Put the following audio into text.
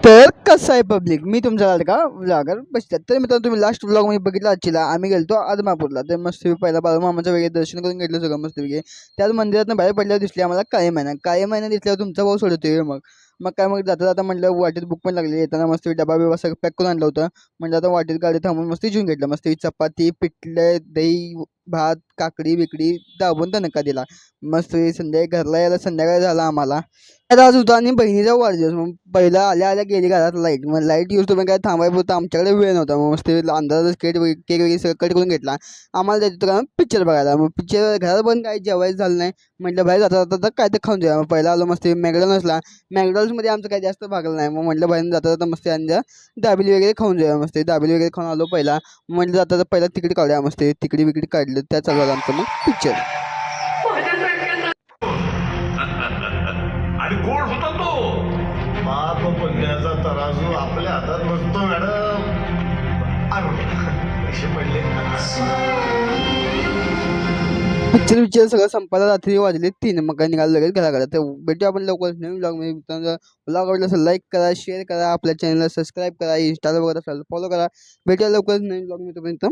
तर कसं आहे पब्लिक, मी तुमचा लाडका व्लॉगर बसतात. तर मित्रांनो, तुम्ही लास्ट व्लॉग मी बघितला आजचीला. आम्ही गेलतो आदमापूरला. तर मस्त पहिला बाळूमामाचं वगैरे दर्शन करून घेतलं सगळं मस्त वगैरे. त्याच मंदिरातून बाहेर पडल्यावर दिसली आम्हाला काळी मैना दिसल्यावर तुमचा भाऊ सोडतोय मग. मग काय, मग जाता जाता म्हटलं वाटेत भूक पण लागली. येताना मस्त डबा बिबा सगळं पॅक करून आणलं होतं. म्हणजे आता वाटेत गाडी थांबून मस्त जेवून घेतलं. मस्त चपाती, पिठलं, दही, भात, काकडी बिकडी दाबून तणका दिला. मस्त संध्याकाळी घरला यायला संध्याकाळी झाला आम्हाला. आज होता आणि बहिणीचा वाढदिवस. मग पहिला आल्या आल्या गेली घरात लाईट. मग लाईट यूज तुम्ही काय थांबायला होतं, आमच्याकडे वेळ नव्हता. मग मस्त अंदाजच केक वगैरे सगळं कट करून घेतला. आम्हाला जायचं होतं पिक्चर बघायला. मग पिक्चर घरात पण काही जेवायचं झालं नाही. म्हटलं बाहेर जाता जाता काय तर खाऊन जाऊया. मग पहिला आलो मस्त मॅकडॉनल्ड्सला. मॅकडॉनल्ड्समध्ये आमचं काही जास्त भागलं नाही. मग म्हटलं बाहेर जाता जाता मस्त आणि दाबेली वगैरे खाऊन जाऊया. मस्त दाबेली वगैरे खाऊन आलो पहिला. म्हटलं जाता जाता पहिला तिकीट काढूया. मस्त तिकीट बिकीट काढलं, त्या चालू झालं आमचं मग पिक्चर. आणि कोण होता तो? पाप पुण्याचा तराजू आपल्या हातात नसतो मॅडम. पैसे पडले. पिक्चर सगळं संपायला रात्री वाजले 3. मग काय निघालं लगेच घराकडे. तर भेटू आपण लवकरच नवीन ब्लॉगमध्ये. ब्लॉग आवडला असेल लाईक करा, शेअर करा, आपल्या चॅनलला सबस्क्राईब करा, इंस्टाला बघत असाल फॉलो करा. भेटूया लवकरच नवीन ब्लॉग. मी तोपर्यंत